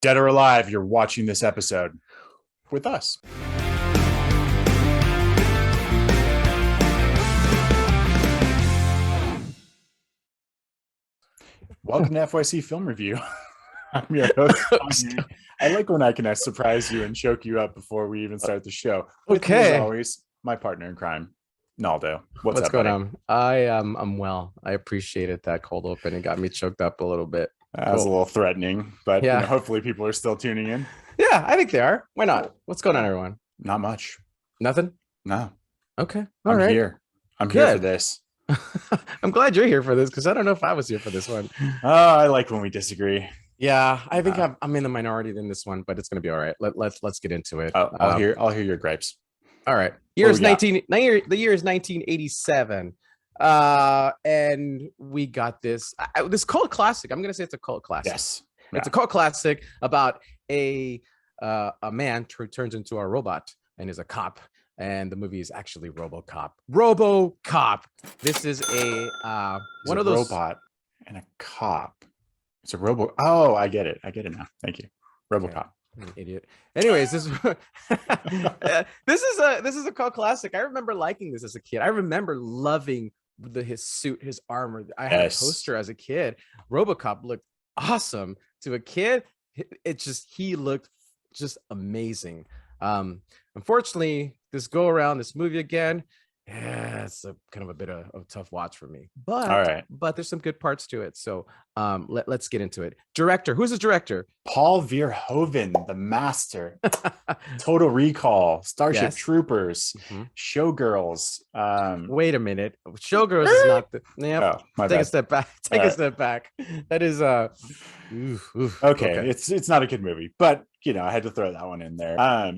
Dead or alive, you're watching this episode with us. Welcome to FYC Film Review. I'm your host, Tommy. I like when I can surprise you and choke you up before we even start the show. With me, as always, my partner in crime, Naldo. What's up, going buddy? on? I'm well. I appreciated that cold open. It got me choked up a little bit. That was a little threatening, but Yeah. Hopefully people are still tuning in. Yeah, I think they are. Why not? What's going on, everyone? Not much. Nothing? No. Okay. I'm right. here. I'm here for this. I'm glad you're here for this because I don't know if I was here for this one. Oh, I like when we disagree. Yeah, I think I'm in the minority in this one, but it's gonna be all right. Let's get into it. I'll hear your gripes. All right. The year is 1987. And we got this cult classic. I'm gonna say it's a cult classic. Yes. It's a cult classic about a man who turns into a robot and is a cop. And the movie is actually RoboCop. RoboCop. This is one of those robot and a cop. It's a robo. Oh, I get it. I get it now. Thank you. RoboCop. Okay. I'm an idiot. Anyways, this is a cult classic. I remember liking this as a kid. I remember loving his suit, his armor. I had a poster as a kid. RoboCop looked awesome to a kid. He looked just amazing. Unfortunately, this movie again, it's kind of a bit of a tough watch for me. But there's some good parts to it. So let's get into it. Director, who's the director? Paul Verhoeven, the master. Total Recall, Starship Troopers, Showgirls. Wait a minute, Showgirls is not the. Take a step back. A step back. That is okay. It's not a good movie, but I had to throw that one in there.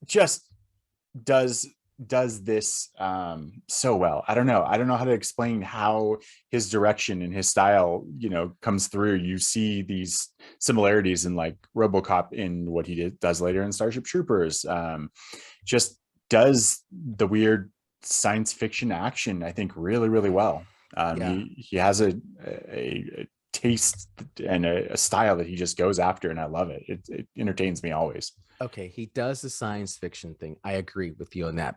Just does this so well. I don't know how to explain how his direction and his style comes through. You see these similarities in like RoboCop in what he does later in Starship Troopers. Just does the weird science fiction action, I think, really, really well. He has a taste and a style that he just goes after, and I love it. It entertains me always. Okay, he does the science fiction thing. I agree with you on that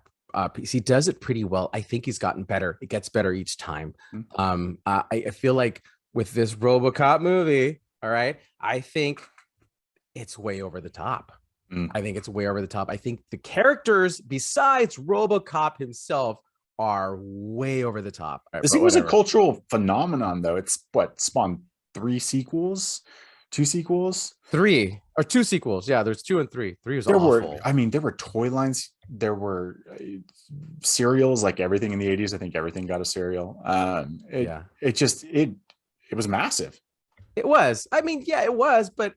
piece. He does it pretty well. I think he's gotten better. It gets better each time. I feel like with this RoboCop movie, all right, I think it's way over the top. I think it's way over the top. I think the characters, besides RoboCop himself, are way over the top. This thing was a cultural phenomenon, though. It's spawned 2 sequels. 2 sequels. Yeah, there's 2 and 3. 3 was awful. There were toy lines. There were cereals, like everything in the 80s. I think everything got a cereal. It was massive. It was. It was. But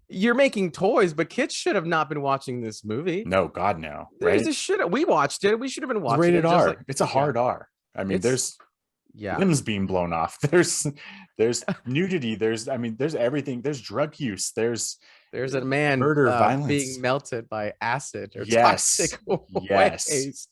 you're making toys, but kids should have not been watching this movie. No, God, no. Right? We watched it. We should have been watching it. Rated R. It's a hard R. There's limbs being blown off. There's nudity. There's everything. There's drug use. There's a man murder, violence, being melted by acid or toxic ways.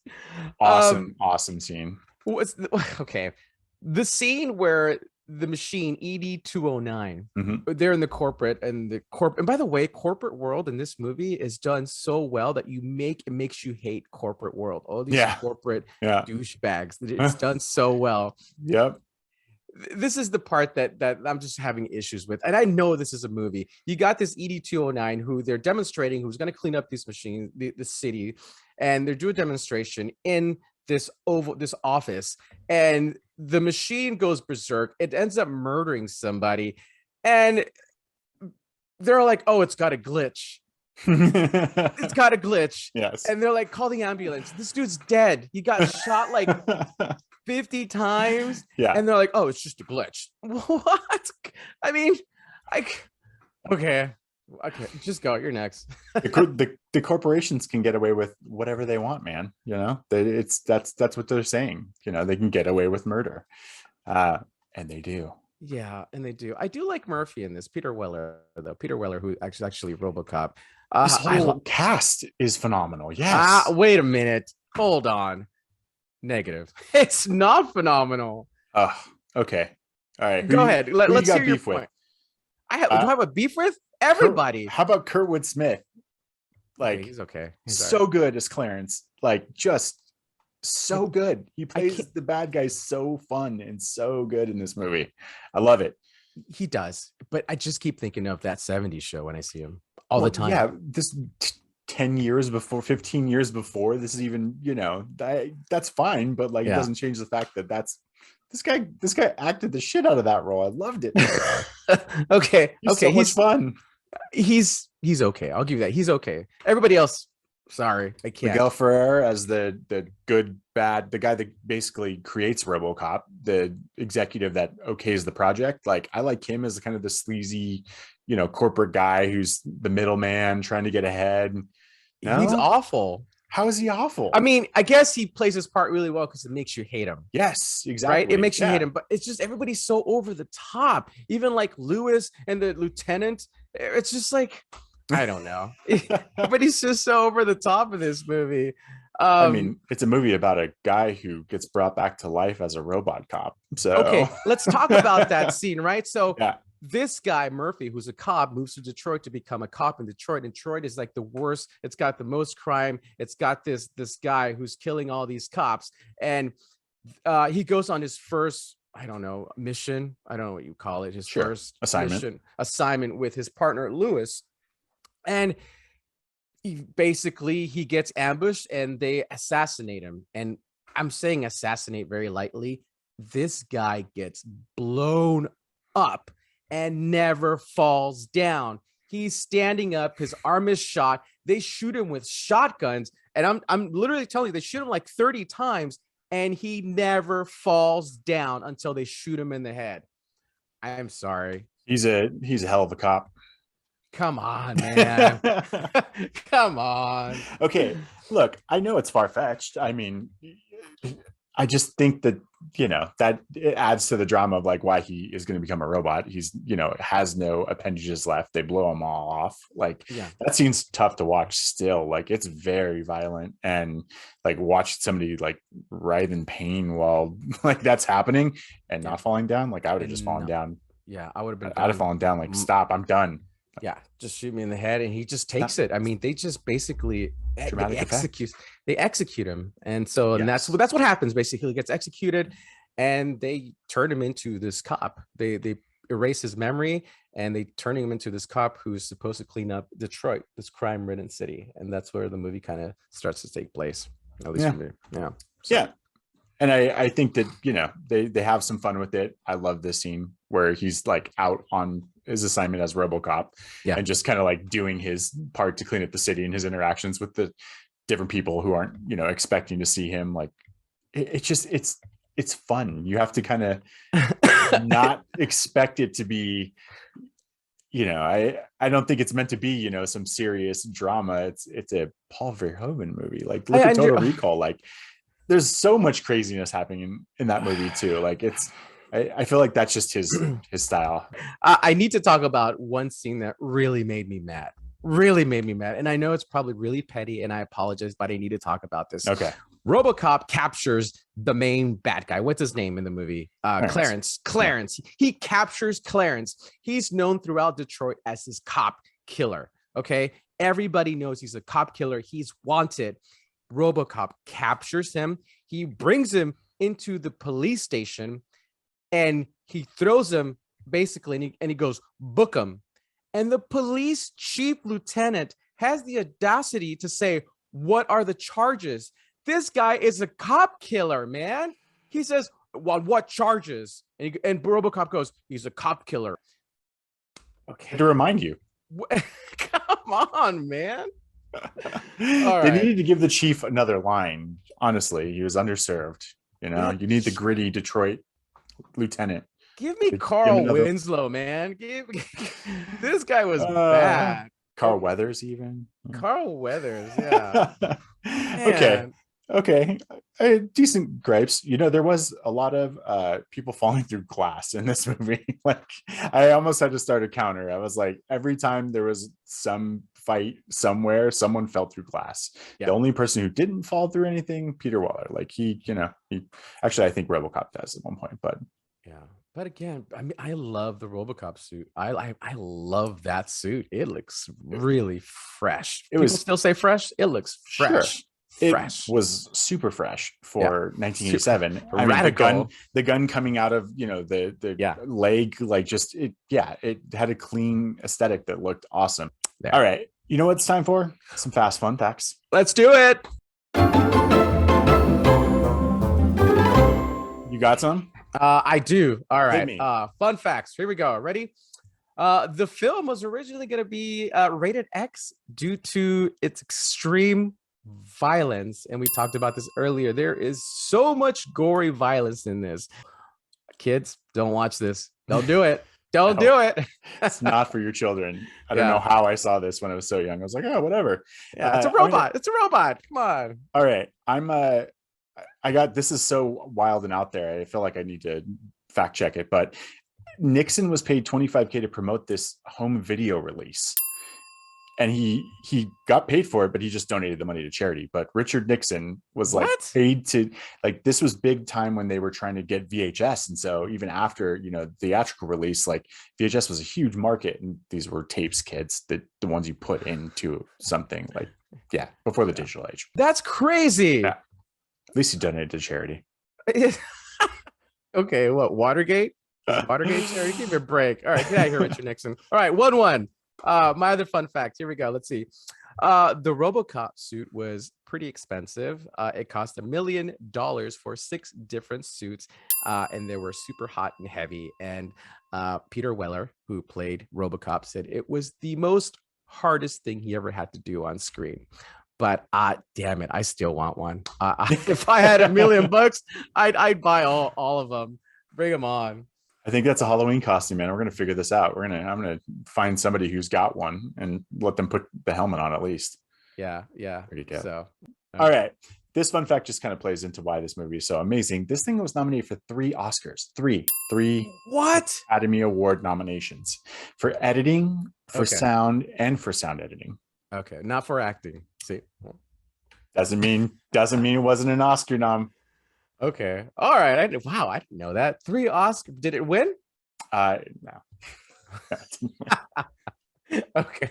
Awesome scene. The scene where the machine ED-209, they're in the corporate and by the way, corporate world in this movie is done so well that it makes you hate corporate world. All these corporate douchebags. It's done so well. Yep. This is the part that I'm just having issues with. And I know this is a movie. You got this ED-209 who they're demonstrating, who's going to clean up these machines, the city, and they're doing a demonstration in this office, and the machine goes berserk. It ends up murdering somebody, and they're like, "Oh, it's got a glitch." It's got a glitch. Yes. And they're like, "Call the ambulance. This dude's dead. He got shot like 50 times." Yeah. And they're like, "Oh, it's just a glitch." What? Okay, just go. You're next. the corporations can get away with whatever they want, man. That's what they're saying. They can get away with murder, and they do. Yeah, and they do. I do like Murphy in this. Peter Weller, who actually RoboCop. This whole cast is phenomenal. Yes. Wait a minute. Hold on. Negative. It's not phenomenal. Okay. All right. Go ahead. Let's hear your point. Do I have a beef with everybody? How about Kurtwood Smith? Like, okay, he's okay. He's so right. good as Clarence. Like, just so good. He I plays can't. the bad guy so fun and so good in this movie. I love it. He does, but I just keep thinking of that '70s show when I see him all the Well, time. yeah, this 10 years before, 15 years before, this is even, that's fine, but like, it Yeah. doesn't change the fact that this guy acted the shit out of that role. I loved it. okay. He's Okay. so much fun. He's okay. I'll give you that. He's okay. Everybody else, sorry, I can't. Miguel Ferrer as the good bad, the guy that basically creates RoboCop, the executive that okays the project. Like, I like him as kind of the sleazy, corporate guy who's the middleman trying to get ahead. He's No, awful. how is he awful? I mean, I guess he plays his part really well because it makes you hate him. Yes, Right? It exactly. makes you Yeah. hate him, but it's just everybody's so over the top. Even like Lewis and the lieutenant, it's just like, I don't know. Everybody's just so over the top of this movie. I mean, it's a movie about a guy who gets brought back to life as a robot cop. So Okay, let's talk about that scene, right? So yeah, this guy, Murphy, who's a cop, moves to Detroit to become a cop in Detroit. And Detroit is like the worst. It's got the most crime. It's got this guy who's killing all these cops. And he goes on his first, I don't know, mission. I don't know what you call it. His sure. first assignment with his partner, Lewis. And he gets ambushed and they assassinate him. And I'm saying assassinate very lightly. This guy gets blown up and never falls down. He's standing up, his arm is shot. They shoot him with shotguns, and I'm literally telling you, they shoot him like 30 times, and he never falls down until they shoot him in the head. I'm sorry. He's a hell of a cop. Come on, man. Come on. Okay, look, I know it's far-fetched. I mean, I just think that that it adds to the drama of like why he is going to become a robot. He's has no appendages left. They blow him all off. Like, Yeah. that scene's tough to watch still. Like, it's very violent, and like watch somebody like writhe in pain while like that's happening and not falling down. Like, I would have just fallen down. Yeah, I would have been. I'd have fallen down. Like, stop, I'm done. Yeah, just shoot me in the head, and he just takes it. I mean, they just basically they execute him, and so and that's what happens. Basically, he gets executed, and they turn him into this cop. They erase his memory, and they turn him into this cop who's supposed to clean up Detroit, this crime-ridden city, and that's where the movie kind of starts to take place. At least for me. Yeah. So. Yeah. And I think that, they have some fun with it. I love this scene where he's like out on his assignment as RoboCop, and just kind of like doing his part to clean up the city, and his interactions with the different people who aren't, expecting to see him. Like, it's fun. You have to kind of not expect it to be, I don't think it's meant to be, some serious drama. It's a Paul Verhoeven movie. Like, look at Total Recall. Like, there's so much craziness happening in that movie too. Like, I feel like that's just his style. I need to talk about one scene that really made me mad. And I know it's probably really petty, and I apologize, but I need to talk about this. Okay. RoboCop captures the main bad guy. What's his name in the movie? Clarence. He captures Clarence. He's known throughout Detroit as his cop killer. Okay. Everybody knows he's a cop killer. He's wanted. RoboCop captures him. He brings him into the police station, and he throws him basically, and he goes, book him. And the police chief lieutenant has the audacity to say, what are the charges? This guy is a cop killer, man. He says, well, what charges? And RoboCop goes, he's a cop killer. Okay. To remind you. Come on, man. They needed to give the chief another line. Honestly, he was underserved. You need the gritty Detroit lieutenant. Give me Carl Winslow, man. This guy was bad. Carl Weathers, even. Carl Weathers, yeah. Okay. Decent gripes. There was a lot of people falling through glass in this movie. Like, I almost had to start a counter. I was like, every time there was some fight somewhere, someone fell through glass. The only person who didn't fall through anything, Peter Weller. Like, he actually, I think RoboCop does at one point, but yeah. But again, I mean, I love the RoboCop suit. I love that suit. It looks really fresh. It People was still say fresh. It looks sure. fresh, It fresh. was super fresh Yeah, for super 1987. I mean, radical. the gun coming out of, the Yeah, leg, like just it, yeah, it had a clean aesthetic that looked awesome. there. All right. You know what it's time for? Some fast fun facts. Let's do it. You got some? I do. All Hit right. me. Fun facts. Here we go. Ready? The film was originally going to be rated X due to its extreme violence, and we talked about this earlier. There is so much gory violence in this. Kids, don't watch this. Don't do it. Don't No, do it. it's not for your children. I don't Yeah. know how I saw this when I was so young. I was like, oh, whatever. Yeah, it's a I'm gonna- robot. It's a robot. Come on. all right. I got this is so wild and out there. I feel like I need to fact check it, but Nixon was paid $25K to promote this home video release. And he got paid for it, but he just donated the money to charity. But Richard Nixon was like What? paid to, like, this was big time when they were trying to get VHS. And so even after, theatrical release, like VHS was a huge market, and these were tapes, kids, the ones you put into something, like, yeah, before the digital age. That's crazy. Yeah. At least he donated to charity. Okay, what? Watergate? Watergate charity? Give me a break. All right, get out of here, Richard Nixon. All right, 1-1. My other fun fact. Here we go. Let's see. The RoboCop suit was pretty expensive. It cost $1 million for 6 different suits, and they were super hot and heavy. And Peter Weller, who played RoboCop, said it was the most hardest thing he ever had to do on screen. But damn it, I still want one. If I had $1 million, I'd buy all of them. Bring them on. I think that's a Halloween costume, man. We're gonna figure this out. I'm gonna find somebody who's got one and let them put the helmet on at least. Yeah. Pretty good. So, all right. This fun fact just kind of plays into why this movie is so amazing. This thing was nominated for 3 Oscars, three what? Academy Award nominations for editing, for Okay. sound, and for sound editing. Okay, not for acting. See. Doesn't mean it wasn't an Oscar nom. Okay. All right. Wow, I didn't know that. 3 Oscars. Did it win? No. Okay.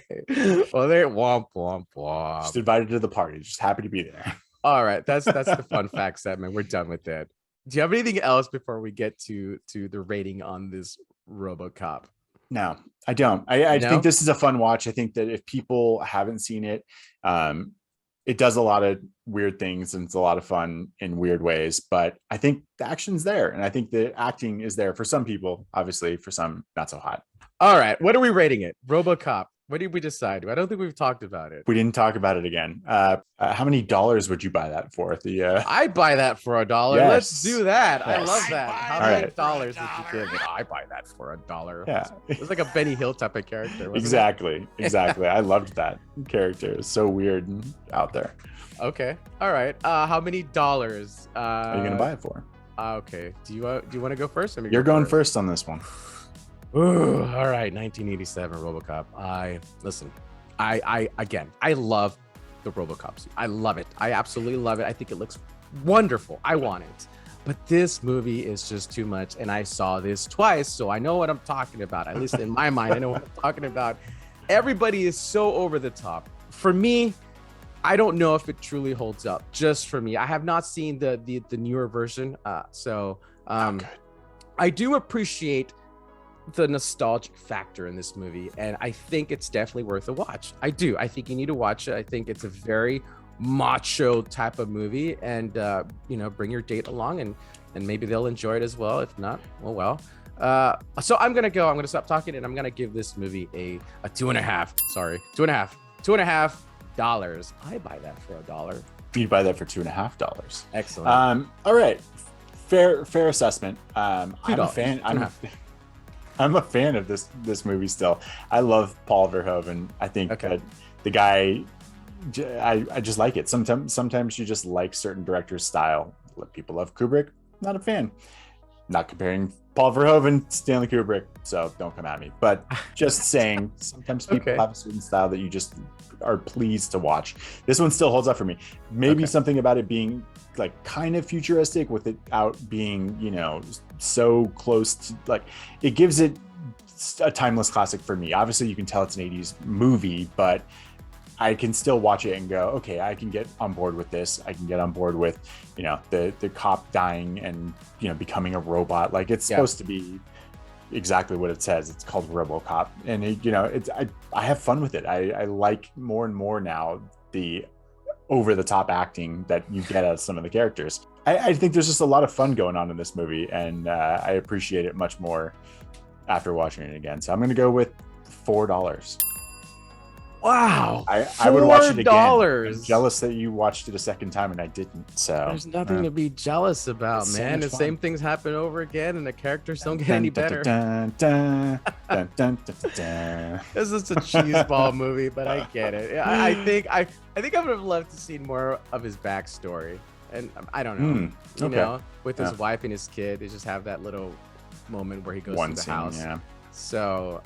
Well, they womp womp womp. Just invited to the party. Just happy to be there. All right. That's the fun fact segment. We're done with that. Do you have anything else before we get to the rating on this RoboCop? No, I don't. I No? think this is a fun watch. I think that if people haven't seen it, it does a lot of weird things and it's a lot of fun in weird ways. But I think the action's there, and I think the acting is there for some people. Obviously, for some, not so hot. All right. What are we rating it? RoboCop. What did we decide? I don't think we've talked about it. We didn't talk about it again. How many dollars would you buy that for? I'd buy that for $1. Yes. Let's do that. I Yes. love that. How All many right. dollars would you give it? I buy that for $1. Yeah, It's like a Benny Hill type of character. wasn't it? exactly. I loved that character. It's so weird and out there. Okay. All right. How many dollars? What are you gonna buy it for? Okay. Do you want to go first? Let me You're go going first on this one. Ooh, all right. 1987 RoboCop. I love the RoboCop suit. I love it. I absolutely love it. I think it looks wonderful. I want it. But this movie is just too much. And I saw this twice, so I know what I'm talking about. At least in my mind, I know what I'm talking about. Everybody is so over the top. For me, I don't know if it truly holds up. Just for me, I have not seen the newer version. I do appreciate the nostalgic factor in this movie, and I think it's definitely worth a watch. I do. I think you need to watch it. I think it's a very macho type of movie, and bring your date along, and maybe they'll enjoy it as well. If not, well. So I'm gonna stop talking, and I'm gonna give this movie a 2.5. Sorry, $2.5. I buy that for $1. You'd buy that for $2.5. Excellent. All right. Fair assessment. I'm a $2. fan. I'm a fan of this movie still. I love Paul Verhoeven. I think that the guy, I just like it. Sometimes you just like certain directors' style. People love Kubrick. Not a fan. Not comparing Paul Verhoeven, Stanley Kubrick, so don't come at me. But just saying, sometimes people have a certain style that you just are pleased to watch. This one still holds up for me. Maybe something about it being like kind of futuristic without being, you know, so close to, like, it gives it a timeless classic for me. Obviously, you can tell it's an 80s movie, but I can still watch it and go, okay, I can get on board with this. I can get on board with, you know, the cop dying and, you know, becoming a robot. Like, it's supposed to be exactly what it says. It's called RoboCop, and it, you know, it's I have fun with it. I like more and more now the over the top acting that you get out of some of the characters. I think there's just a lot of fun going on in this movie, and I appreciate it much more after watching it again. So I'm going to go with $4. Wow. I would watch it again. I'm jealous that you watched it a second time and I didn't. So there's nothing to be jealous about, man. The same things happen over again and the characters don't get any better. This is a cheeseball movie, but I get it. I think I would have loved to see more of his backstory. And I don't know, you know, with his wife and his kid, they just have that little moment where he goes to the house. Yeah. So,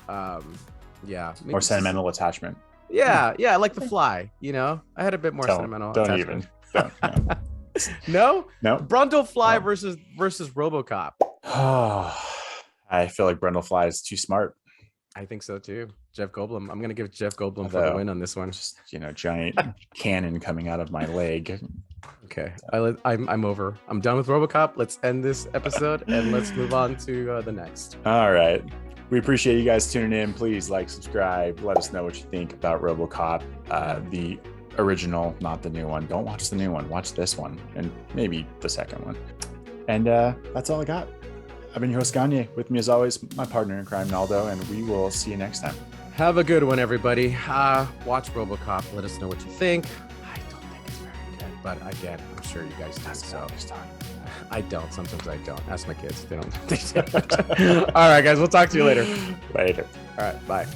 yeah. More sentimental attachment. Yeah, like The Fly, you know? I had a bit more sentimental attachment. No? Brundle Fly versus RoboCop. I feel like Brundle Fly is too smart. I think so too. Jeff Goldblum. I'm gonna give Jeff Goldblum for the win on this one. Just, you know, giant cannon coming out of my leg. Okay, I'm over. I'm done with RoboCop. Let's end this episode and let's move on to the next. All right. We appreciate you guys tuning in. Please like, subscribe. Let us know what you think about RoboCop, the original, not the new one. Don't watch the new one. Watch this one and maybe the second one. And that's all I got. I've been your host, Gagne. With me, as always, my partner in crime, Naldo, and we will see you next time. Have a good one, everybody. Watch RoboCop. Let us know what you think. I don't think it's very good, but again, I'm sure you guys do. So I don't. Sometimes I don't. Ask my kids. They don't. All right, guys. We'll talk to you later. Later. All right. Bye.